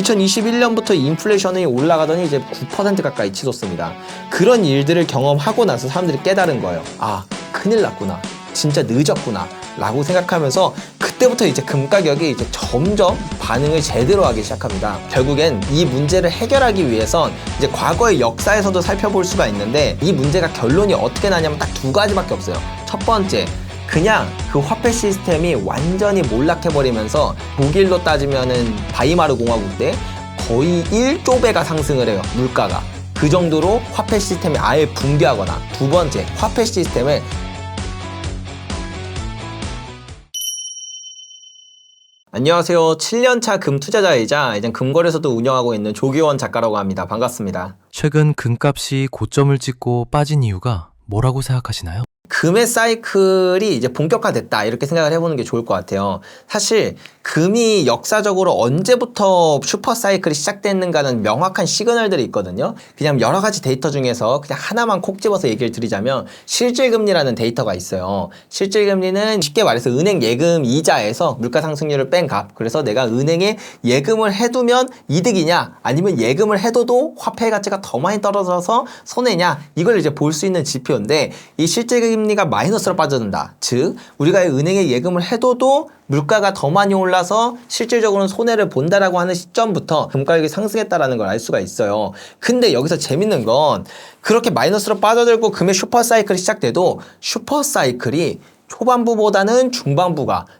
2021년부터 인플레이션이 올라가더니 이제 9% 가까이 치솟습니다. 그런 일들을 경험하고 나서 사람들이 깨달은 거예요. 아, 큰일 났구나. 진짜 늦었구나. 라고 생각하면서 그때부터 이제 금 가격이 이제 점점 반응을 제대로 하기 시작합니다. 결국엔 이 문제를 해결하기 위해선 이제 과거의 역사에서도 살펴볼 수가 있는데 이 문제가 결론이 어떻게 나냐면 딱 두 가지밖에 없어요. 첫 번째, 그냥 그 화폐 시스템이 완전히 몰락해버리면서 독일로 따지면은 바이마르 공화국 때 거의 1조 배가 상승을 해요. 물가가. 그 정도로 화폐 시스템이 아예 붕괴하거나, 두 번째, 화폐 시스템을 안녕하세요. 7년차 금 투자자이자 이제 금거래소도 운영하고 있는 조기원 작가라고 합니다. 반갑습니다. 최근 금값이 고점을 찍고 빠진 이유가 뭐라고 생각하시나요? 금의 사이클이 이제 본격화됐다 이렇게 생각을 해보는 게 좋을 것 같아요. 사실 금이 역사적으로 언제부터 슈퍼 사이클이 시작됐는가는 명확한 시그널들이 있거든요. 그냥 여러 가지 데이터 중에서 그냥 하나만 콕 집어서 얘기를 드리자면 실질금리라는 데이터가 있어요. 실질금리는 쉽게 말해서 은행 예금 이자에서 물가 상승률을 뺀 값. 그래서 내가 은행에 예금을 해두면 이득이냐 아니면 예금을 해둬도 화폐 가치가 더 많이 떨어져서 손해냐 이걸 이제 볼 수 있는 지표인데 이 실질금리가 마이너스로 빠져든다. 즉 우리가 은행에 예금을 해둬도 물가가 더 많이 올라서 실질적으로는 손해를 본다라고 하는 시점부터 금가격이 상승했다라는 걸 알 수가 있어요. 근데 여기서 재밌는 건 그렇게 마이너스로 빠져들고 금의 슈퍼사이클이 시작돼도 슈퍼사이클이 초반부보다는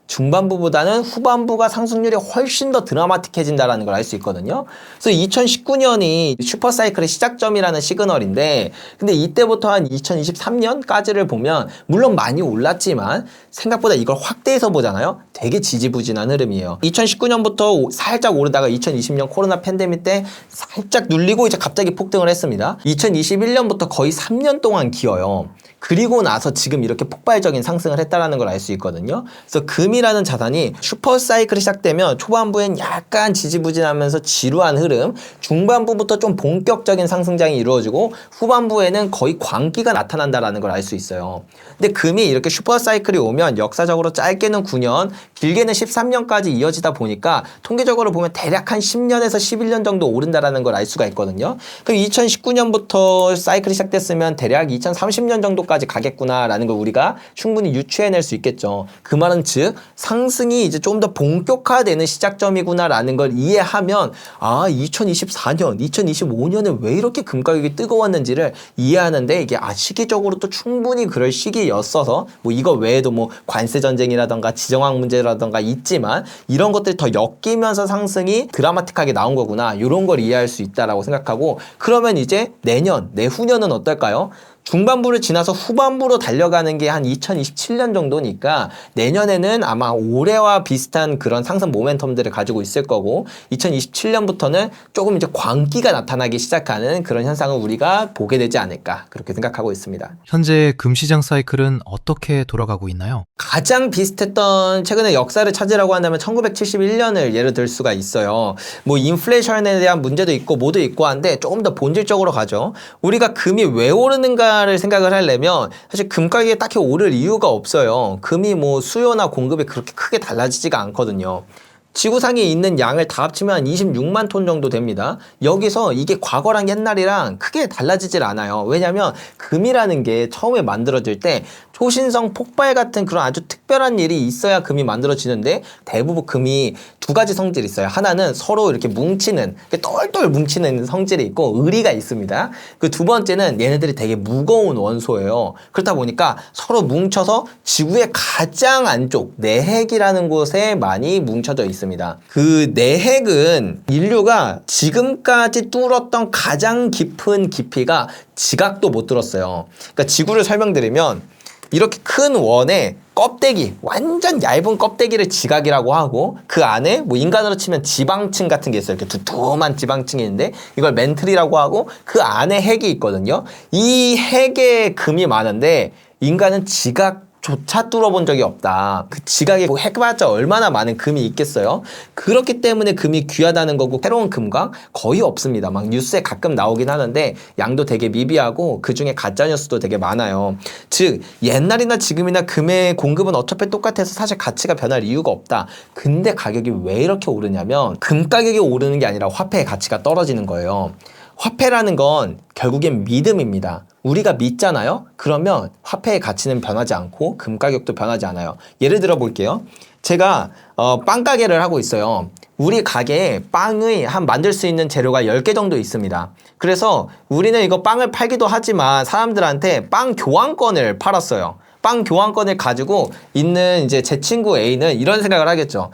중반부보다는 후반부가 상승률이 훨씬 더 드라마틱해진다는 걸 알 수 있거든요. 그래서 2019년이 슈퍼사이클의 시작점이라는 시그널인데 근데 이때부터 한 2023년까지를 보면 물론 많이 올랐지만 생각보다 이걸 확대해서 보잖아요. 되게 지지부진한 흐름이에요. 2019년부터 살짝 오르다가 2020년 코로나 팬데믹 때 살짝 눌리고 이제 갑자기 폭등을 했습니다. 2021년부터 거의 3년 동안 기어요. 그리고 나서 지금 이렇게 폭발적인 상승을 했다는 걸 알 수 있거든요. 그래서 금이라는 자산이 슈퍼사이클이 시작되면 초반부엔 약간 지지부진하면서 지루한 흐름, 중반부부터 좀 본격적인 상승장이 이루어지고 후반부에는 거의 광기가 나타난다는 걸 알 수 있어요. 근데 금이 이렇게 슈퍼사이클이 오면 역사적으로 짧게는 9년, 길게는 13년까지 이어지다 보니까 통계적으로 보면 대략 한 10년에서 11년 정도 오른다는 걸 알 수가 있거든요. 그럼 2019년부터 사이클이 시작됐으면 대략 2030년 정도까지 가겠구나라는 걸 우리가 충분히 유추해낼 수 있겠죠. 그 말은 즉 상승이 이제 좀 더 본격화되는 시작점이구나라는 걸 이해하면 아 2024년, 2025년에 왜 이렇게 금 가격이 뜨거웠는지를 이해하는데 이게 시기적으로 또 충분히 그럴 시기였어서 뭐 이거 외에도 뭐 관세 전쟁이라던가 지정학 문제라던가 있지만 이런 것들이 더 엮이면서 상승이 드라마틱하게 나온 거구나 이런 걸 이해할 수 있다라고 생각하고 그러면 이제 내년, 내후년은 어떨까요? 중반부를 지나서 후반부로 달려가는 게 한 2027년 정도니까 내년에는 아마 올해와 비슷한 그런 상승 모멘텀들을 가지고 있을 거고 2027년부터는 조금 이제 광기가 나타나기 시작하는 그런 현상을 우리가 보게 되지 않을까 그렇게 생각하고 있습니다. 현재 금시장 사이클은 어떻게 돌아가고 있나요? 가장 비슷했던 최근에 역사를 찾으라고 한다면 1971년을 예를 들 수가 있어요. 뭐 인플레이션에 대한 문제도 있고 뭐도 있고 한데 조금 더 본질적으로 가죠. 우리가 금이 왜 오르는가를 생각을 하려면 사실 금 가격이 딱히 오를 이유가 없어요. 금이 뭐 수요나 공급이 그렇게 크게 달라지지가 않거든요. 지구상에 있는 양을 다 합치면 한 26만 톤 정도 됩니다. 여기서 이게 과거랑 옛날이랑 크게 달라지질 않아요. 왜냐면 금이라는 게 처음에 만들어질 때 초신성 폭발 같은 그런 아주 특별한 일이 있어야 금이 만들어지는데 대부분 금이 두 가지 성질이 있어요. 하나는 서로 이렇게 뭉치는, 똘똘 뭉치는 성질이 있고 의리가 있습니다. 그 두 번째는 얘네들이 되게 무거운 원소예요. 그렇다 보니까 서로 뭉쳐서 지구의 가장 안쪽 내핵이라는 곳에 많이 뭉쳐져 있습니다. 그 내핵은 인류가 지금까지 뚫었던 가장 깊은 깊이가 지각도 못 뚫었어요. 그러니까 지구를 설명드리면 이렇게 큰 원에 껍데기, 완전 얇은 껍데기를 지각이라고 하고 그 안에 뭐 인간으로 치면 지방층 같은 게 있어요. 이렇게 두툼한 지방층이 있는데 이걸 멘틀이라고 하고 그 안에 핵이 있거든요. 이 핵에 금이 많은데 인간은 지각 조차 뚫어본 적이 없다. 그 지각에 뭐 해봤자 얼마나 많은 금이 있겠어요? 그렇기 때문에 금이 귀하다는 거고 새로운 금광 거의 없습니다. 막 뉴스에 가끔 나오긴 하는데 양도 되게 미비하고 그중에 가짜뉴스도 되게 많아요. 즉 옛날이나 지금이나 금의 공급은 어차피 똑같아서 사실 가치가 변할 이유가 없다. 근데 가격이 왜 이렇게 오르냐면 금 가격이 오르는 게 아니라 화폐의 가치가 떨어지는 거예요. 화폐라는 건 결국엔 믿음입니다. 우리가 믿잖아요? 그러면 화폐의 가치는 변하지 않고 금 가격도 변하지 않아요. 예를 들어 볼게요. 제가 빵 가게를 하고 있어요. 우리 가게에 빵의 만들 수 있는 재료가 10개 정도 있습니다. 그래서 우리는 이거 빵을 팔기도 하지만 사람들한테 빵 교환권을 팔았어요. 빵 교환권을 가지고 있는 이제 제 친구 A는 이런 생각을 하겠죠.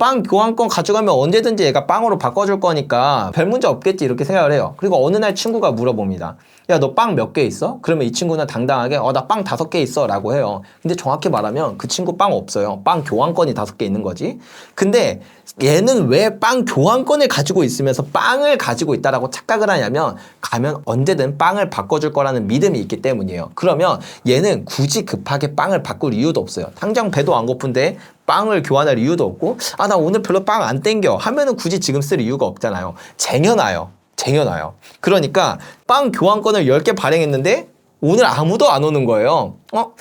빵 교환권 가져가면 언제든지 얘가 빵으로 바꿔줄 거니까 별 문제 없겠지 이렇게 생각을 해요. 그리고 어느 날 친구가 물어봅니다. 야, 너 빵 몇 개 있어? 그러면 이 친구는 당당하게 나 빵 5개 있어 라고 해요. 근데 정확히 말하면 그 친구 빵 없어요. 빵 교환권이 5개 있는 거지. 근데 얘는 왜 빵 교환권을 가지고 있으면서 빵을 가지고 있다라고 착각을 하냐면 가면 언제든 빵을 바꿔줄 거라는 믿음이 있기 때문이에요. 그러면 얘는 굳이 급하게 빵을 바꿀 이유도 없어요. 당장 배도 안 고픈데 빵을 교환할 이유도 없고 나 오늘 별로 빵 안 땡겨 하면은 굳이 지금 쓸 이유가 없잖아요. 쟁여놔요. 그러니까 빵 교환권을 10개 발행했는데 오늘 아무도 안 오는 거예요. 뭐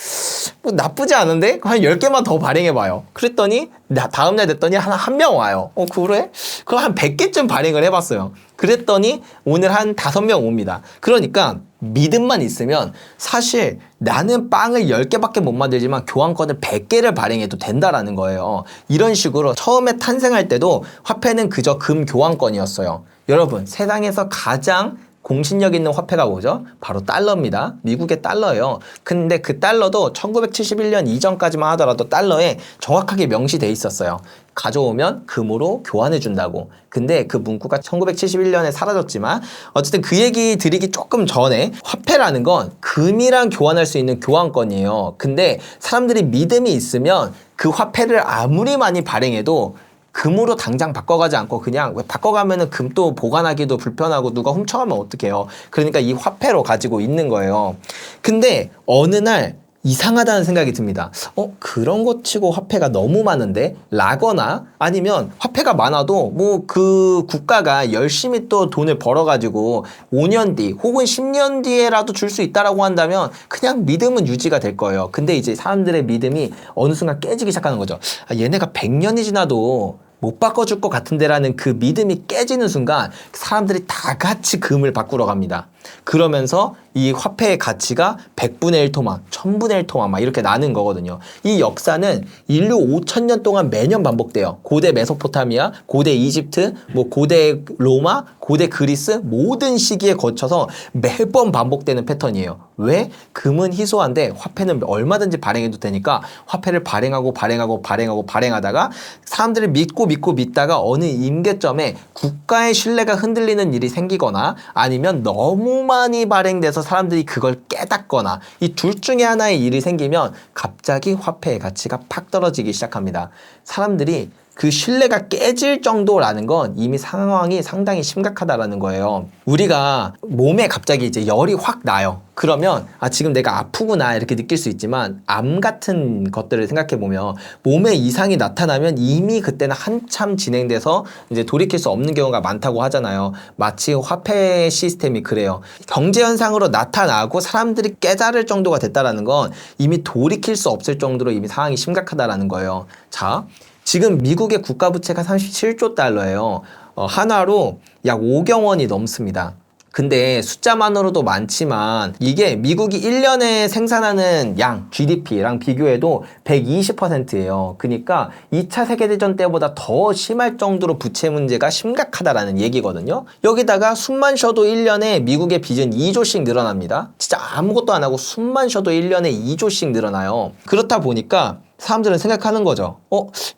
나쁘지 않은데? 한 10개만 더 발행해봐요. 그랬더니 다음날 됐더니 한 명 와요. 그래? 그럼 한 100개쯤 발행을 해봤어요. 그랬더니 오늘 한 5명 옵니다. 그러니까 믿음만 있으면 사실 나는 빵을 10개밖에 못 만들지만 교환권을 100개를 발행해도 된다라는 거예요. 이런 식으로 처음에 탄생할 때도 화폐는 그저 금 교환권이었어요. 여러분, 세상에서 가장 공신력 있는 화폐가 뭐죠? 바로 달러입니다. 미국의 달러예요. 근데 그 달러도 1971년 이전까지만 하더라도 달러에 정확하게 명시돼 있었어요. 가져오면 금으로 교환해 준다고. 근데 그 문구가 1971년에 사라졌지만 어쨌든 그 얘기 드리기 조금 전에 화폐라는 건 금이랑 교환할 수 있는 교환권이에요. 근데 사람들이 믿음이 있으면 그 화폐를 아무리 많이 발행해도 금으로 당장 바꿔가지 않고 그냥 왜 바꿔가면은 금 또 보관하기도 불편하고 누가 훔쳐가면 어떡해요. 그러니까 이 화폐로 가지고 있는 거예요. 근데 어느 날 이상하다는 생각이 듭니다. 그런 거 치고 화폐가 너무 많은데? 라거나 아니면 화폐가 많아도 뭐 그 국가가 열심히 또 돈을 벌어가지고 5년 뒤 혹은 10년 뒤에라도 줄 수 있다라고 한다면 그냥 믿음은 유지가 될 거예요. 근데 이제 사람들의 믿음이 어느 순간 깨지기 시작하는 거죠. 얘네가 100년이 지나도 못 바꿔줄 것 같은데라는 그 믿음이 깨지는 순간 사람들이 다 같이 금을 바꾸러 갑니다. 그러면서 이 화폐의 가치가 100분의 1 토막, 1000분의 1 토막 막 이렇게 나는 거거든요. 이 역사는 인류 5000년 동안 매년 반복돼요. 고대 메소포타미아, 고대 이집트, 뭐 고대 로마, 고대 그리스 모든 시기에 거쳐서 매번 반복되는 패턴이에요. 왜? 금은 희소한데 화폐는 얼마든지 발행해도 되니까 화폐를 발행하다가 사람들을 믿다가 어느 임계점에 국가의 신뢰가 흔들리는 일이 생기거나 아니면 너무 많이 발행돼서 사람들이 그걸 깨닫거나 이 둘 중에 하나의 일이 생기면 갑자기 화폐의 가치가 팍 떨어지기 시작합니다. 사람들이 그 신뢰가 깨질 정도라는 건 이미 상황이 상당히 심각하다라는 거예요. 우리가 몸에 갑자기 이제 열이 확 나요. 그러면 지금 내가 아프구나 이렇게 느낄 수 있지만 암 같은 것들을 생각해 보면 몸에 이상이 나타나면 이미 그때는 한참 진행돼서 이제 돌이킬 수 없는 경우가 많다고 하잖아요. 마치 화폐 시스템이 그래요. 경제 현상으로 나타나고 사람들이 깨달을 정도가 됐다라는 건 이미 돌이킬 수 없을 정도로 이미 상황이 심각하다라는 거예요. 자, 지금 미국의 국가부채가 37조 달러예요. 한화로 약 5경 원이 넘습니다. 근데 숫자만으로도 많지만 이게 미국이 1년에 생산하는 양 GDP랑 비교해도 120%예요. 그러니까 2차 세계대전 때보다 더 심할 정도로 부채 문제가 심각하다라는 얘기거든요. 여기다가 숨만 쉬어도 1년에 미국의 빚은 2조씩 늘어납니다. 진짜 아무것도 안 하고 숨만 쉬어도 1년에 2조씩 늘어나요. 그렇다 보니까 사람들은 생각하는 거죠.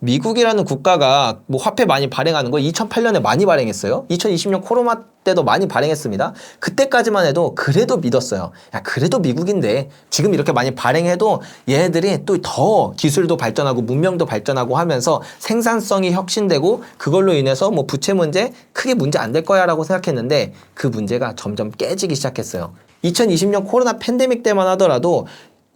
미국이라는 국가가 뭐 화폐 많이 발행하는 거 2008년에 많이 발행했어요. 2020년 코로나 때도 많이 발행했습니다. 그때까지만 해도 그래도 믿었어요. 그래도 미국인데 지금 이렇게 많이 발행해도 얘네들이 또 더 기술도 발전하고 문명도 발전하고 하면서 생산성이 혁신되고 그걸로 인해서 뭐 부채 문제 크게 문제 안 될 거야 라고 생각했는데 그 문제가 점점 깨지기 시작했어요. 2020년 코로나 팬데믹 때만 하더라도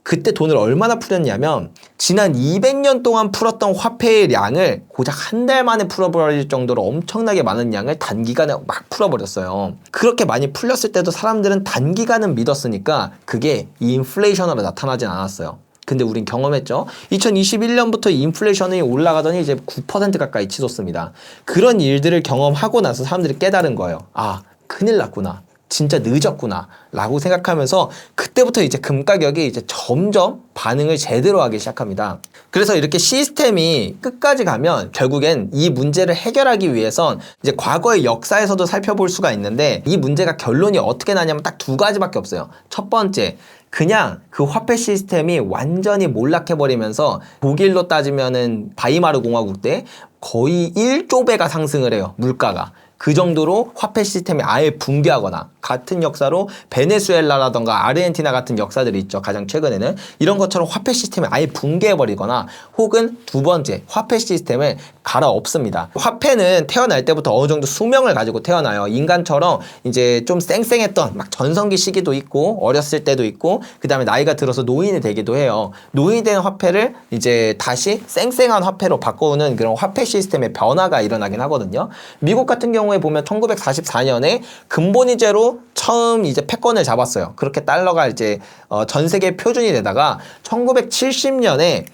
그때 돈을 얼마나 풀었냐면 지난 200년 동안 풀었던 화폐의 양을 고작 한 달 만에 풀어버릴 정도로 엄청나게 많은 양을 단기간에 막 풀어버렸어요. 그렇게 많이 풀렸을 때도 사람들은 단기간은 믿었으니까 그게 인플레이션으로 나타나진 않았어요. 근데 우린 경험했죠. 2021년부터 인플레이션이 올라가더니 이제 9% 가까이 치솟습니다. 그런 일들을 경험하고 나서 사람들이 깨달은 거예요. 아, 큰일 났구나. 진짜 늦었구나 라고 생각하면서 그때부터 이제 금 가격이 이제 점점 반응을 제대로 하기 시작합니다. 그래서 이렇게 시스템이 끝까지 가면 결국엔 이 문제를 해결하기 위해선 이제 과거의 역사에서도 살펴볼 수가 있는데 이 문제가 결론이 어떻게 나냐면 딱 두 가지밖에 없어요. 첫 번째, 그냥 그 화폐 시스템이 완전히 몰락해버리면서 독일로 따지면은 바이마르 공화국 때 거의 1조 배가 상승을 해요. 물가가. 그 정도로 화폐 시스템이 아예 붕괴하거나 같은 역사로 베네수엘라라던가 아르헨티나 같은 역사들이 있죠. 가장 최근에는 이런 것처럼 화폐 시스템이 아예 붕괴해버리거나 혹은 두 번째 화폐 시스템을 갈아엎습니다. 화폐는 태어날 때부터 어느 정도 수명을 가지고 태어나요. 인간처럼 이제 좀 쌩쌩했던 막 전성기 시기도 있고 어렸을 때도 있고 그 다음에 나이가 들어서 노인이 되기도 해요. 노인이 된 화폐를 이제 다시 쌩쌩한 화폐로 바꾸는 그런 화폐 시스템의 변화가 일어나긴 하거든요. 미국 같은 경우에 보면 1944년에 금본위제로 처음 이제 패권을 잡았어요. 그렇게 달러가 이제 전 세계 표준이 되다가 1970년에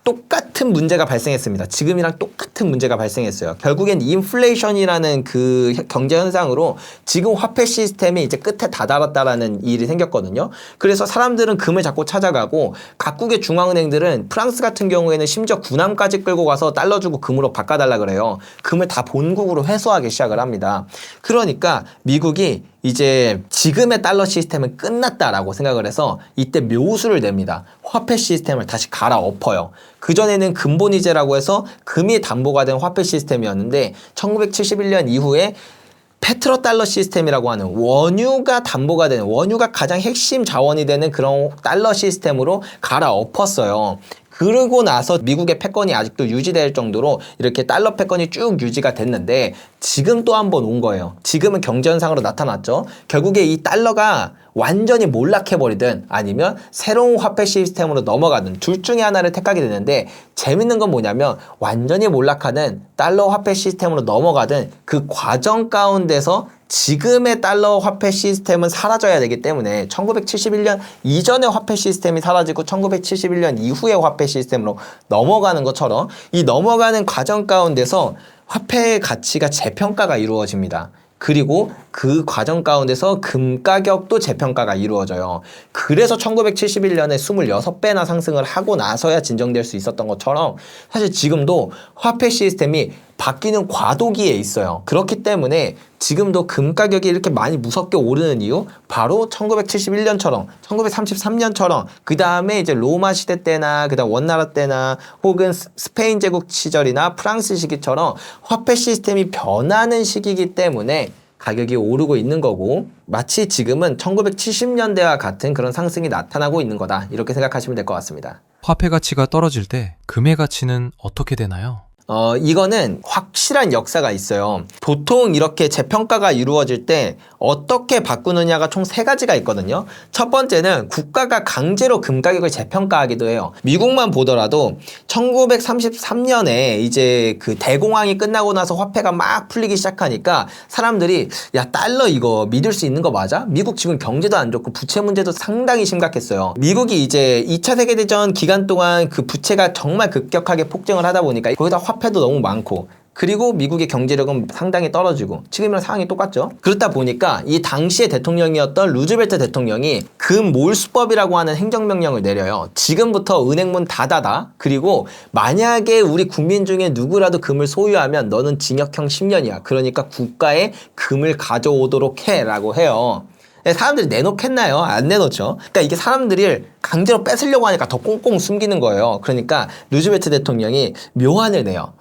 똑같은 문제가 발생했습니다. 지금이랑 똑같은 문제가 발생했어요. 결국엔 인플레이션이라는 그 경제 현상으로 지금 화폐 시스템이 이제 끝에 다다랐다라는 일이 생겼거든요. 그래서 사람들은 금을 자꾸 찾아가고 각국의 중앙은행들은 프랑스 같은 경우에는 심지어 군함까지 끌고 가서 달러 주고 금으로 바꿔달라 그래요. 금을 다 본국으로 회수하기 시작을 합니다. 그러니까 미국이 이제 지금의 달러 시스템은 끝났다라고 생각을 해서 이때 묘수를 냅니다. 화폐 시스템을 다시 갈아엎어요. 그전에는 금본위제라고 해서 금이 담보가 된 화폐 시스템이었는데 1971년 이후에 페트로달러 시스템이라고 하는 원유가 담보가 되는 원유가 가장 핵심 자원이 되는 그런 달러 시스템으로 갈아엎었어요. 그러고 나서 미국의 패권이 아직도 유지될 정도로 이렇게 달러 패권이 쭉 유지가 됐는데 지금 또 한 번 온 거예요. 지금은 경제현상으로 나타났죠. 결국에 이 달러가 완전히 몰락해버리든 아니면 새로운 화폐 시스템으로 넘어가든 둘 중에 하나를 택하게 되는데 재밌는 건 뭐냐면 완전히 몰락하는 달러 화폐 시스템으로 넘어가든 그 과정 가운데서 지금의 달러 화폐 시스템은 사라져야 되기 때문에 1971년 이전의 화폐 시스템이 사라지고 1971년 이후의 화폐 시스템으로 넘어가는 것처럼 이 넘어가는 과정 가운데서 화폐의 가치가 재평가가 이루어집니다. 그리고 그 과정 가운데서 금 가격도 재평가가 이루어져요. 그래서 1971년에 26배나 상승을 하고 나서야 진정될 수 있었던 것처럼 사실 지금도 화폐 시스템이 바뀌는 과도기에 있어요. 그렇기 때문에 지금도 금 가격이 이렇게 많이 무섭게 오르는 이유 바로 1971년처럼 1933년처럼 그 다음에 이제 로마 시대 때나 그 다음 원나라 때나 혹은 스페인 제국 시절이나 프랑스 시기처럼 화폐 시스템이 변하는 시기이기 때문에 가격이 오르고 있는 거고 마치 지금은 1970년대와 같은 그런 상승이 나타나고 있는 거다 이렇게 생각하시면 될 것 같습니다. 화폐 가치가 떨어질 때 금의 가치는 어떻게 되나요? 이거는 확실한 역사가 있어요. 보통 이렇게 재평가가 이루어질 때 어떻게 바꾸느냐가 총 세 가지가 있거든요. 첫 번째는 국가가 강제로 금 가격을 재평가하기도 해요. 미국만 보더라도 1933년에 이제 그 대공황이 끝나고 나서 화폐가 막 풀리기 시작하니까 사람들이 야, 달러 이거 믿을 수 있는 거 맞아? 미국 지금 경제도 안 좋고 부채 문제도 상당히 심각했어요. 미국이 이제 2차 세계대전 기간 동안 그 부채가 정말 급격하게 폭증을 하다 보니까 거기다 화폐도 너무 많고 그리고 미국의 경제력은 상당히 떨어지고 지금이랑 상황이 똑같죠. 그렇다 보니까 이 당시의 대통령이었던 루즈벨트 대통령이 금 몰수법이라고 하는 행정명령을 내려요. 지금부터 은행문 닫아다. 그리고 만약에 우리 국민 중에 누구라도 금을 소유하면 너는 징역형 10년이야. 그러니까 국가에 금을 가져오도록 해 라고 해요. 사람들이 내놓겠나요? 안 내놓죠. 그러니까 이게 사람들이 강제로 뺏으려고 하니까 더 꽁꽁 숨기는 거예요. 그러니까 루즈벨트 대통령이 묘안을 내요.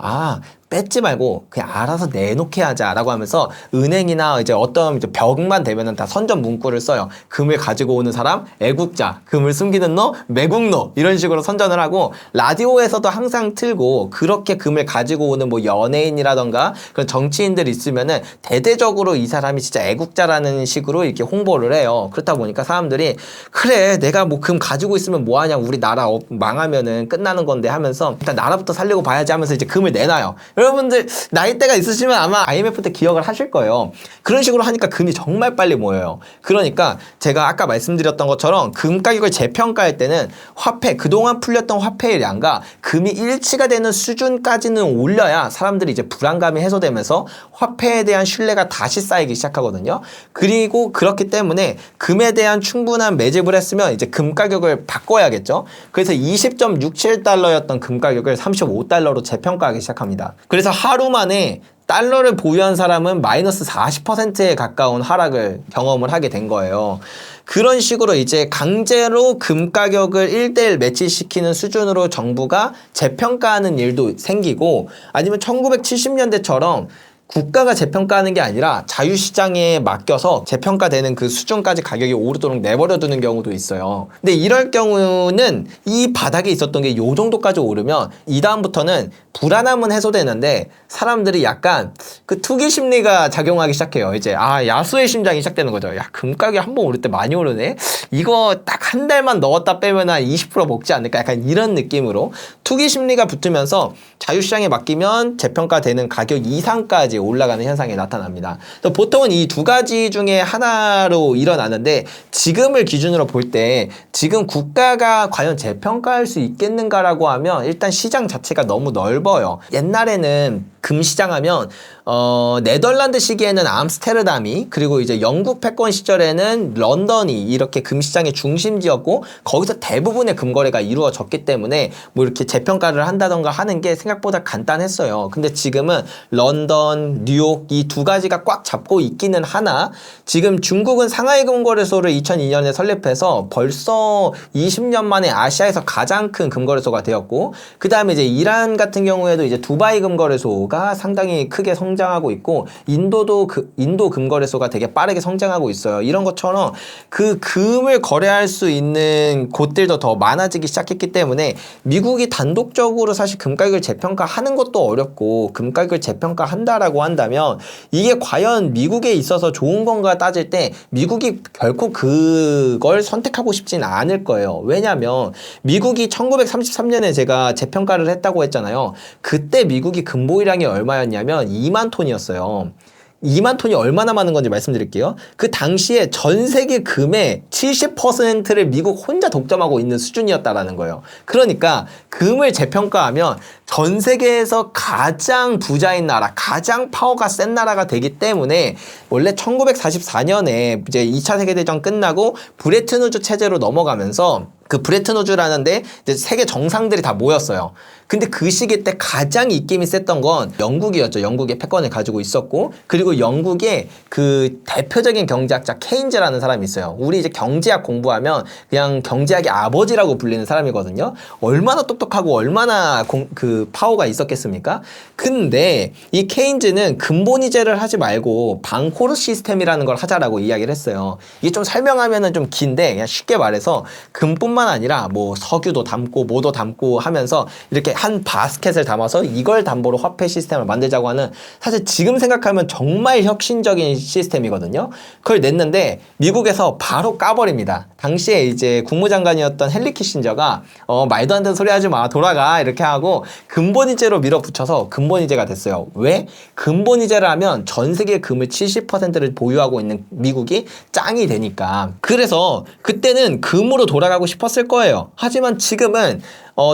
뺏지 말고 그냥 알아서 내놓게 하자라고 하면서 은행이나 이제 어떤 이제 벽만 되면은 다 선전 문구를 써요. 금을 가지고 오는 사람 애국자, 금을 숨기는 너 매국노 이런 식으로 선전을 하고 라디오에서도 항상 틀고 그렇게 금을 가지고 오는 뭐 연예인이라던가 그런 정치인들 있으면은 대대적으로 이 사람이 진짜 애국자라는 식으로 이렇게 홍보를 해요. 그렇다 보니까 사람들이 그래 내가 뭐 금 가지고 있으면 뭐하냐, 우리 나라 망하면은 끝나는 건데 하면서 일단 나라부터 살리고 봐야지 하면서 이제 금을 내놔요. 여러분들 나이대가 있으시면 아마 IMF 때 기억을 하실 거예요. 그런 식으로 하니까 금이 정말 빨리 모여요. 그러니까 제가 아까 말씀드렸던 것처럼 금 가격을 재평가할 때는 화폐, 그동안 풀렸던 화폐의 양과 금이 일치가 되는 수준까지는 올려야 사람들이 이제 불안감이 해소되면서 화폐에 대한 신뢰가 다시 쌓이기 시작하거든요. 그리고 그렇기 때문에 금에 대한 충분한 매집을 했으면 이제 금 가격을 바꿔야겠죠. 그래서 20.67달러였던 금 가격을 35달러로 재평가하기 시작합니다. 그래서 하루 만에 달러를 보유한 사람은 마이너스 40%에 가까운 하락을 경험을 하게 된 거예요. 그런 식으로 이제 강제로 금 가격을 1대1 매치시키는 수준으로 정부가 재평가하는 일도 생기고, 아니면 1970년대처럼 국가가 재평가하는 게 아니라 자유시장에 맡겨서 재평가되는 그 수준까지 가격이 오르도록 내버려두는 경우도 있어요. 근데 이럴 경우는 이 바닥에 있었던 게 요 정도까지 오르면 이 다음부터는 불안함은 해소되는데 사람들이 약간 그 투기 심리가 작용하기 시작해요. 이제 야수의 심장이 시작되는 거죠. 야, 금 가격이 한 번 오를 때 많이 오르네. 이거 딱 한 달만 넣었다 빼면 한 20% 먹지 않을까? 약간 이런 느낌으로 투기 심리가 붙으면서 자유시장에 맡기면 재평가되는 가격 이상까지 올라가는 현상이 나타납니다. 보통은 이 두 가지 중에 하나로 일어나는데, 지금을 기준으로 볼 때 지금 국가가 과연 재평가할 수 있겠는가라고 하면 일단 시장 자체가 너무 넓어요. 옛날에는 금 시장 하면 네덜란드 시기에는 암스테르담이, 그리고 이제 영국 패권 시절에는 런던이 이렇게 금 시장의 중심지였고, 거기서 대부분의 금 거래가 이루어졌기 때문에 뭐 이렇게 재평가를 한다던가 하는 게 생각보다 간단했어요. 근데 지금은 런던, 뉴욕 이 두 가지가 꽉 잡고 있기는 하나, 지금 중국은 상하이 금거래소를 2002년에 설립해서 벌써 20년 만에 아시아에서 가장 큰 금거래소가 되었고, 그 다음에 이제 이란 같은 경우에도 이제 두바이 금거래소가 상당히 크게 성장하고 있고, 인도 금거래소가 되게 빠르게 성장하고 있어요. 이런 것처럼 그 금을 거래할 수 있는 곳들도 더 많아지기 시작했기 때문에 미국이 단독적으로 사실 금 가격을 재평가하는 것도 어렵고, 금 가격을 재평가한다라고 한다면 이게 과연 미국에 있어서 좋은 건가 따질 때 미국이 결코 그걸 선택하고 싶지는 않을 거예요. 왜냐하면 미국이 1933년에 제가 재평가를 했다고 했잖아요. 그때 미국이 금보유량이 얼마였냐면 2만 톤이었어요. 2만 톤이 얼마나 많은 건지 말씀드릴게요. 그 당시에 전 세계 금의 70%를 미국 혼자 독점하고 있는 수준이었다라는 거예요. 그러니까 금을 재평가하면 전 세계에서 가장 부자인 나라, 가장 파워가 센 나라가 되기 때문에, 원래 1944년에 이제 2차 세계대전 끝나고 브레튼 우즈 체제로 넘어가면서 그 브레튼 우즈라는데 이제 세계 정상들이 다 모였어요. 근데 그 시기 때 가장 입김이 셌던 건 영국이었죠. 영국의 패권을 가지고 있었고, 그리고 영국의 그 대표적인 경제학자 케인즈라는 사람이 있어요. 우리 이제 경제학 공부하면 그냥 경제학의 아버지라고 불리는 사람이거든요. 얼마나 똑똑하고 얼마나 그 파워가 있었겠습니까? 근데 이 케인즈는 근본이제를 하지 말고 방코르 시스템이라는 걸 하자라고 이야기를 했어요. 이게 좀 설명하면은 좀 긴데, 그냥 쉽게 말해서 금뿐만 아니라 뭐 석유도 담고 뭐도 담고 하면서 이렇게 한 바스켓을 담아서 이걸 담보로 화폐 시스템을 만들자고 하는, 사실 지금 생각하면 정말 혁신적인 시스템이거든요. 그걸 냈는데 미국에서 바로 까버립니다. 당시에 이제 국무장관이었던 헨리 키신저가 말도 안 되는 소리 하지 마, 돌아가, 이렇게 하고 근본이제로 밀어붙여서 근본이제가 됐어요. 왜? 근본이제를 하면 전 세계 금을 70%를 보유하고 있는 미국이 짱이 되니까. 그래서 그때는 금으로 돌아가고 싶었을 거예요. 하지만 지금은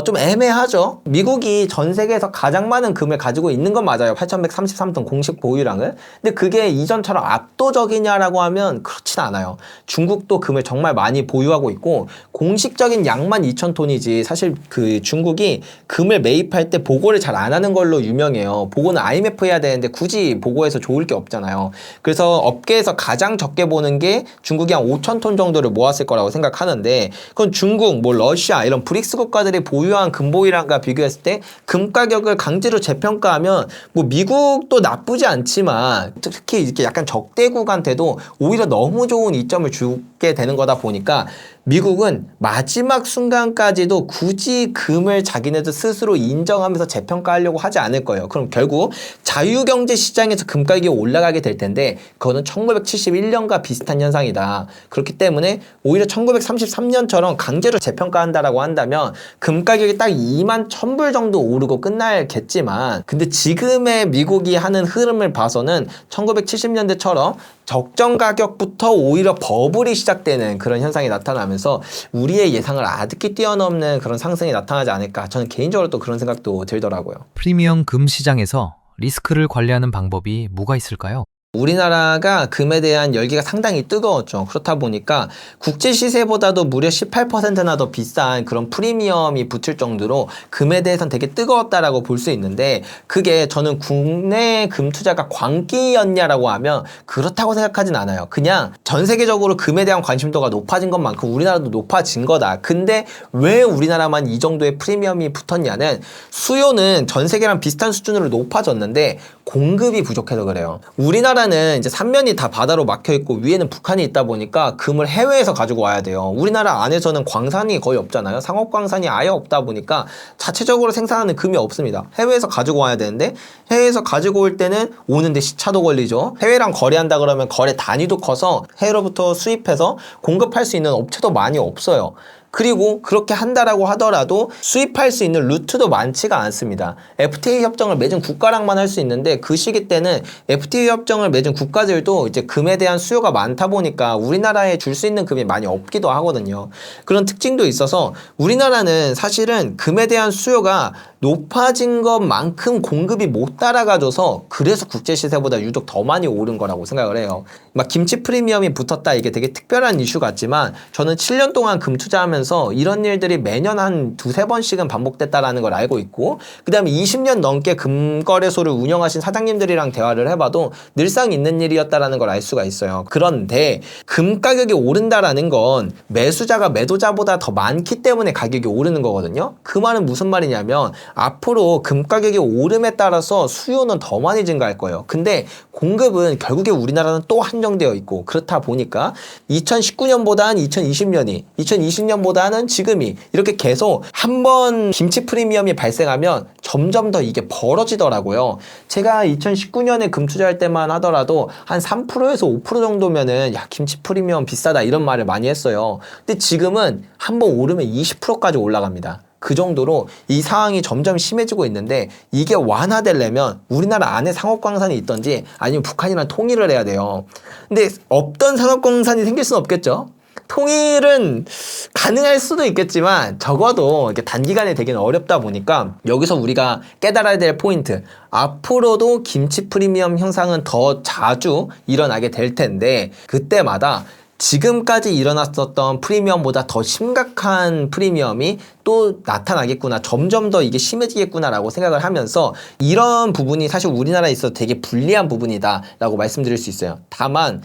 좀 애매하죠. 미국이 전 세계에서 가장 많은 금을 가지고 있는 건 맞아요. 8,133톤 공식 보유량을. 근데 그게 이전처럼 압도적이냐라고 하면 그렇진 않아요. 중국도 금을 정말 많이 보유하고 있고, 공식적인 양만 2,000톤이지 사실 그 중국이 금을 매입할 때 보고를 잘 안 하는 걸로 유명해요. 보고는 IMF 해야 되는데 굳이 보고해서 좋을 게 없잖아요. 그래서 업계에서 가장 적게 보는 게 중국이 한 5,000톤 정도를 모았을 거라고 생각하는데, 그건 중국, 뭐 러시아 이런 브릭스 국가들이 보유한 금보유량과 비교했을 때 금 가격을 강제로 재평가하면 뭐 미국도 나쁘지 않지만 특히 이렇게 약간 적대국한테도 오히려 너무 좋은 이점을 주게 되는 거다 보니까 미국은 마지막 순간까지도 굳이 금을 자기네들 스스로 인정하면서 재평가하려고 하지 않을 거예요. 그럼 결국 자유경제 시장에서 금 가격이 올라가게 될 텐데 그거는 1971년과 비슷한 현상이다. 그렇기 때문에 오히려 1933년처럼 강제로 재평가한다라고 한다면 금 가격이 딱 2만 1,000불 정도 오르고 끝날겠지만 근데 지금의 미국이 하는 흐름을 봐서는 1970년대처럼 적정 가격부터 오히려 버블이 시작되는 그런 현상이 나타나면서 우리의 예상을 아득히 뛰어넘는 그런 상승이 나타나지 않을까. 저는 개인적으로 또 그런 생각도 들더라고요. 프리미엄 금 시장에서 리스크를 관리하는 방법이 뭐가 있을까요? 우리나라가 금에 대한 열기가 상당히 뜨거웠죠. 그렇다 보니까 국제 시세보다도 무려 18%나 더 비싼 그런 프리미엄이 붙을 정도로 금에 대해서는 되게 뜨거웠다라고 볼 수 있는데 그게 저는 국내 금 투자가 광기였냐라고 하면 그렇다고 생각하진 않아요. 그냥 전 세계적으로 금에 대한 관심도가 높아진 것만큼 우리나라도 높아진 거다. 근데 왜 우리나라만 이 정도의 프리미엄이 붙었냐는 수요는 전 세계랑 비슷한 수준으로 높아졌는데 공급이 부족해서 그래요. 우리나라는 이제 삼면이 다 바다로 막혀 있고 위에는 북한이 있다 보니까 금을 해외에서 가지고 와야 돼요. 우리나라 안에서는 광산이 거의 없잖아요. 상업광산이 아예 없다 보니까 자체적으로 생산하는 금이 없습니다. 해외에서 가지고 와야 되는데 해외에서 가지고 올 때는 오는데 시차도 걸리죠. 해외랑 거래한다 그러면 거래 단위도 커서 해외로부터 수입해서 공급할 수 있는 업체도 많이 없어요. 그리고 그렇게 한다라고 하더라도 수입할 수 있는 루트도 많지가 않습니다. FTA 협정을 맺은 국가랑만 할 수 있는데 그 시기 때는 FTA 협정을 맺은 국가들도 이제 금에 대한 수요가 많다 보니까 우리나라에 줄 수 있는 금이 많이 없기도 하거든요. 그런 특징도 있어서 우리나라는 사실은 금에 대한 수요가 높아진 것만큼 공급이 못 따라가줘서 그래서 국제 시세보다 유독 더 많이 오른 거라고 생각을 해요. 막 김치 프리미엄이 붙었다 이게 되게 특별한 이슈 같지만 저는 7년 동안 금 투자하면서 이런 일들이 매년 한 두세 번씩은 반복됐다라는 걸 알고 있고 그 다음에 20년 넘게 금거래소를 운영하신 사장님들이랑 대화를 해봐도 늘상 있는 일이었다라는 걸 알 수가 있어요. 그런데 금 가격이 오른다라는 건 매수자가 매도자보다 더 많기 때문에 가격이 오르는 거거든요. 그 말은 무슨 말이냐면 앞으로 금 가격이 오름에 따라서 수요는 더 많이 증가할 거예요. 근데 공급은 결국에 우리나라는 또 한정되어 있고 그렇다 보니까 2019년보다는 2020년이 2020년보다는 지금이 이렇게 계속 한 번 김치 프리미엄이 발생하면 점점 더 이게 벌어지더라고요. 제가 2019년에 금 투자할 때만 하더라도 한 3%에서 5% 정도면은 야 김치 프리미엄 비싸다 이런 말을 많이 했어요. 근데 지금은 한 번 오르면 20%까지 올라갑니다. 그 정도로 이 상황이 점점 심해지고 있는데 이게 완화되려면 우리나라 안에 상업광산이 있던지 아니면 북한이랑 통일을 해야 돼요. 근데 없던 상업광산이 생길 수는 없겠죠. 통일은 가능할 수도 있겠지만 적어도 이렇게 단기간에 되기는 어렵다 보니까 여기서 우리가 깨달아야 될 포인트 앞으로도 김치 프리미엄 현상은 더 자주 일어나게 될 텐데 그때마다 지금까지 일어났었던 프리미엄보다 더 심각한 프리미엄이 또 나타나겠구나. 점점 더 이게 심해지겠구나라고 생각을 하면서 이런 부분이 사실 우리나라에 있어서 되게 불리한 부분이다라고 말씀드릴 수 있어요. 다만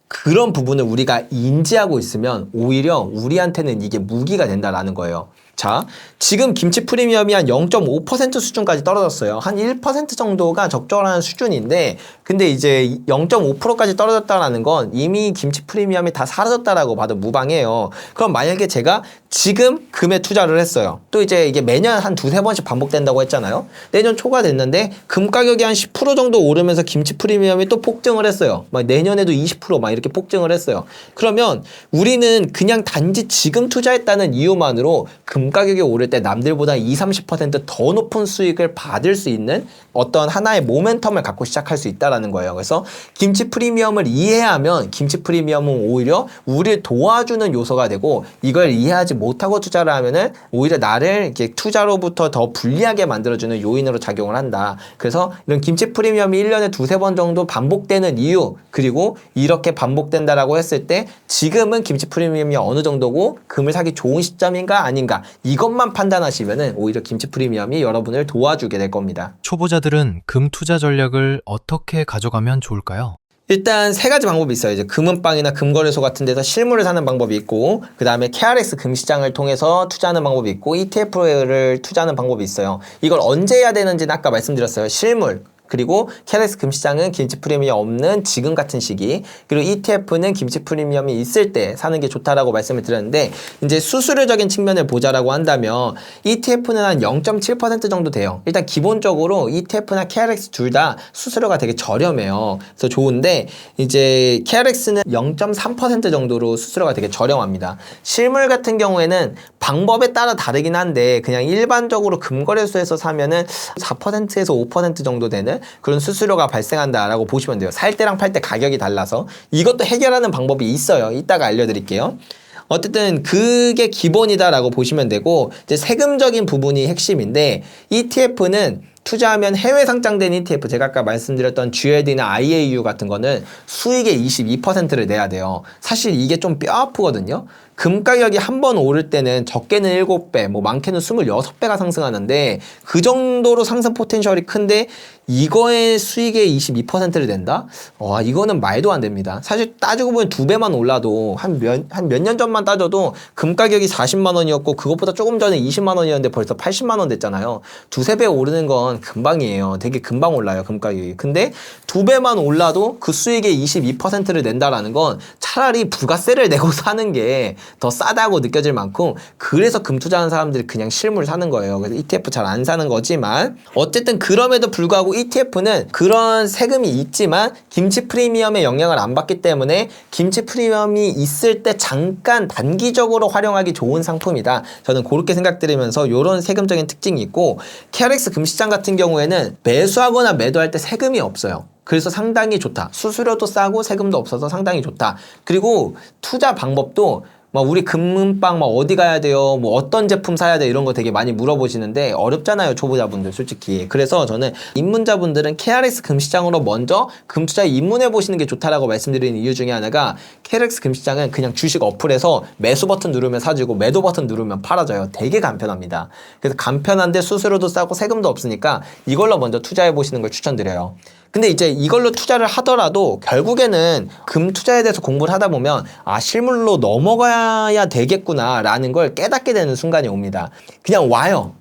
그런 부분을 우리가 인지하고 있으면 오히려 우리한테는 이게 무기가 된다라는 거예요. 자, 지금 김치 프리미엄이 한 0.5% 수준까지 떨어졌어요. 한 1% 정도가 적절한 수준인데 근데 이제 0.5%까지 떨어졌다라는 건 이미 김치 프리미엄이 다 사라졌다라고 봐도 무방해요. 그럼 만약에 제가 지금 금에 투자를 했어요. 또 이제 이게 매년 한 두세 번씩 반복된다고 했잖아요. 내년 초가 됐는데 금 가격이 한 10% 정도 오르면서 김치 프리미엄이 또 폭증을 했어요. 막 내년에도 20% 이렇게 폭증을 했어요. 그러면 우리는 그냥 단지 지금 투자했다는 이유만으로 금 가격이 오를 때 남들보다 20-30% 더 높은 수익을 받을 수 있는 어떤 하나의 모멘텀을 갖고 시작할 수 있다라는 거예요. 그래서 김치 프리미엄을 이해하면 김치 프리미엄은 오히려 우리를 도와주는 요소가 되고 이걸 이해하지 못하고 투자를 하면은 오히려 나를 이렇게 투자로부터 더 불리하게 만들어주는 요인으로 작용을 한다. 그래서 이런 김치 프리미엄이 1년에 두세 번 정도 반복되는 이유 그리고 이렇게 반복된다라고 했을 때 지금은 김치 프리미엄이 어느 정도고 금을 사기 좋은 시점인가 아닌가 이것만 판단하시면은 오히려 김치 프리미엄이 여러분을 도와주게 될 겁니다. 초보자들은 금 투자 전략을 어떻게 가져가면 좋을까요? 일단 세 가지 방법이 있어요. 이제 금은방이나 금거래소 같은 데서 실물을 사는 방법이 있고, 그 다음에 KRX 금시장을 통해서 투자하는 방법이 있고, ETF를 투자하는 방법이 있어요. 이걸 언제 해야 되는지는 아까 말씀드렸어요. 실물. 그리고 KRX 금시장은 김치 프리미엄이 없는 지금 같은 시기, 그리고 ETF는 김치 프리미엄이 있을 때 사는 게 좋다라고 말씀을 드렸는데, 이제 수수료적인 측면을 보자라고 한다면 ETF는 한 0.7% 정도 돼요. 일단 기본적으로 ETF나 KRX 둘 다 수수료가 되게 저렴해요. 그래서 좋은데, 이제 KRX는 0.3% 정도로 수수료가 되게 저렴합니다. 실물 같은 경우에는 방법에 따라 다르긴 한데, 그냥 일반적으로 금거래소에서 사면은 4%에서 5% 정도 되는 그런 수수료가 발생한다라고 보시면 돼요. 살 때랑 팔 때 가격이 달라서. 이것도 해결하는 방법이 있어요. 이따가 알려드릴게요. 어쨌든 그게 기본이다라고 보시면 되고, 이제 세금적인 부분이 핵심인데, ETF는 투자하면 해외 상장된 ETF, 제가 아까 말씀드렸던 GLD나 IAU 같은 거는 수익의 22%를 내야 돼요. 사실 이게 좀 뼈 아프거든요. 금 가격이 한 번 오를 때는 적게는 7배, 뭐 많게는 26배가 상승하는데, 그 정도로 상승 포텐셜이 큰데 이거의 수익의 22%를 낸다? 와, 이거는 말도 안 됩니다. 사실 따지고 보면 2배만 올라도 한 몇 년 전만 따져도 금 가격이 40만 원이었고 그것보다 조금 전에 20만 원이었는데 벌써 80만 원 됐잖아요. 두세 배 오르는 건 금방이에요. 되게 금방 올라요, 금 가격이. 근데 2배만 올라도 그 수익의 22%를 낸다라는 건 차라리 부가세를 내고 사는 게 더 싸다고 느껴질 만큼, 그래서 금 투자하는 사람들이 그냥 실물 사는 거예요. 그래서 ETF 잘 안 사는 거지만, 어쨌든 그럼에도 불구하고 ETF는 그런 세금이 있지만 김치 프리미엄의 영향을 안 받기 때문에 김치 프리미엄이 있을 때 잠깐 단기적으로 활용하기 좋은 상품이다. 저는 그렇게 생각드리면서 이런 세금적인 특징이 있고, KRX 금시장 같은 경우에는 매수하거나 매도할 때 세금이 없어요. 그래서 상당히 좋다. 수수료도 싸고 세금도 없어서 상당히 좋다. 그리고 투자 방법도 막 우리 금은방 막 어디 가야 돼요? 뭐 어떤 제품 사야 돼? 이런 거 되게 많이 물어보시는데 어렵잖아요, 초보자분들 솔직히. 그래서 저는 입문자분들은 KRX 금시장으로 먼저 금투자에 입문해 보시는 게 좋다라고 말씀드리는 이유 중에 하나가, KRX 금시장은 그냥 주식 어플에서 매수 버튼 누르면 사주고 매도 버튼 누르면 팔아져요. 되게 간편합니다. 그래서 간편한데 수수료도 싸고 세금도 없으니까 이걸로 먼저 투자해 보시는 걸 추천드려요. 근데 이제 이걸로 투자를 하더라도 결국에는 금 투자에 대해서 공부를 하다 보면, 아, 실물로 넘어가야 되겠구나 라는 걸 깨닫게 되는 순간이 옵니다. 그냥 와요.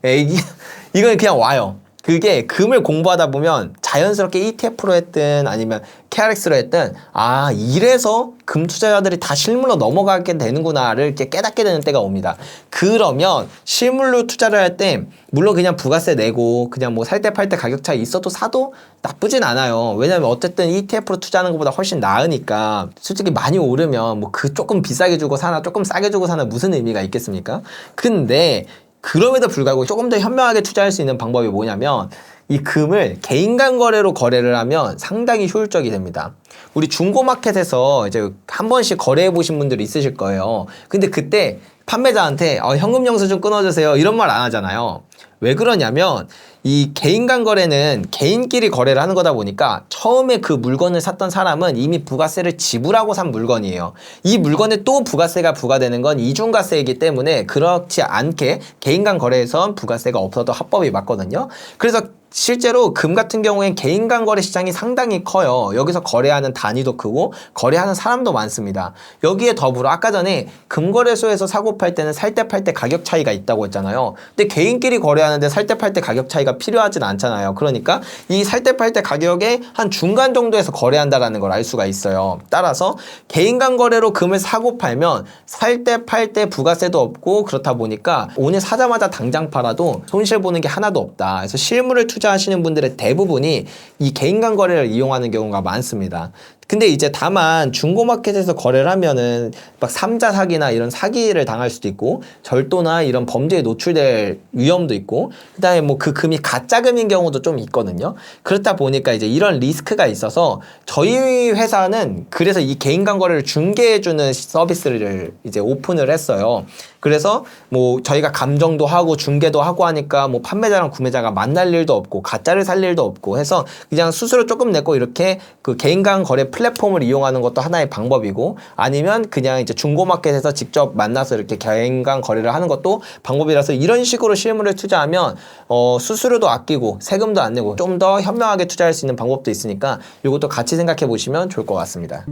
이건 그냥 와요. 그게 금을 공부하다 보면 자연스럽게 ETF로 했든 아니면 KRX로 했든, 아, 이래서 금 투자자들이 다 실물로 넘어가게 되는구나를 이렇게 깨닫게 되는 때가 옵니다. 그러면 실물로 투자를 할 때 물론 그냥 부가세 내고 그냥 뭐 살 때 팔 때 가격 차이 있어도 사도 나쁘진 않아요. 왜냐면 어쨌든 ETF로 투자하는 것보다 훨씬 나으니까. 솔직히 많이 오르면 뭐 그 조금 비싸게 주고 사나 조금 싸게 주고 사나 무슨 의미가 있겠습니까? 근데 그럼에도 불구하고 조금 더 현명하게 투자할 수 있는 방법이 뭐냐면, 이 금을 개인 간 거래로 거래를 하면 상당히 효율적이 됩니다. 우리 중고마켓에서 이제 한 번씩 거래해 보신 분들이 있으실 거예요. 근데 그때 판매자한테 현금 영수증 끊어주세요 이런 말 안 하잖아요. 왜 그러냐면, 이 개인 간 거래는 개인끼리 거래를 하는 거다 보니까 처음에 그 물건을 샀던 사람은 이미 부가세를 지불하고 산 물건이에요. 이 물건에 또 부가세가 부과되는 건 이중과세이기 때문에 그렇지 않게 개인 간 거래에선 부가세가 없어도 합법이 맞거든요. 그래서 실제로 금 같은 경우엔 개인 간 거래 시장이 상당히 커요. 여기서 거래하는 단위도 크고 거래하는 사람도 많습니다. 여기에 더불어 아까 전에 금거래소에서 사고 팔 때는 살 때 팔 때 가격 차이가 있다고 했잖아요. 근데 개인끼리 거래하는데 살 때 팔 때 가격 차이가 필요하진 않잖아요. 그러니까 이 살 때 팔 때 가격의 한 중간 정도에서 거래한다라는 걸 알 수가 있어요. 따라서 개인 간 거래로 금을 사고 팔면 살 때 팔 때 부가세도 없고, 그렇다 보니까 오늘 사자마자 당장 팔아도 손실 보는 게 하나도 없다. 그래서 실물을 투자하시는 분들의 대부분이 이 개인 간 거래를 이용하는 경우가 많습니다. 근데 이제 다만 중고마켓에서 거래를 하면은 막 삼자 사기나 이런 사기를 당할 수도 있고, 절도나 이런 범죄에 노출될 위험도 있고, 그다음에 뭐 그 금이 가짜 금인 경우도 좀 있거든요. 그렇다 보니까 이제 이런 리스크가 있어서 저희 회사는 그래서 이 개인 간 거래를 중개해주는 서비스를 이제 오픈을 했어요. 그래서 뭐 저희가 감정도 하고 중개도 하고 하니까 뭐 판매자랑 구매자가 만날 일도 없고 가짜를 살 일도 없고 해서 그냥 수수료 조금 내고 이렇게 그 개인 간 거래 플랫폼을 이용하는 것도 하나의 방법이고 아니면 그냥 이제 중고마켓에서 직접 만나서 이렇게 개인 간 거래를 하는 것도 방법이라서 이런 식으로 실물을 투자하면 수수료도 아끼고 세금도 안 내고 좀 더 현명하게 투자할 수 있는 방법도 있으니까 이것도 같이 생각해 보시면 좋을 것 같습니다.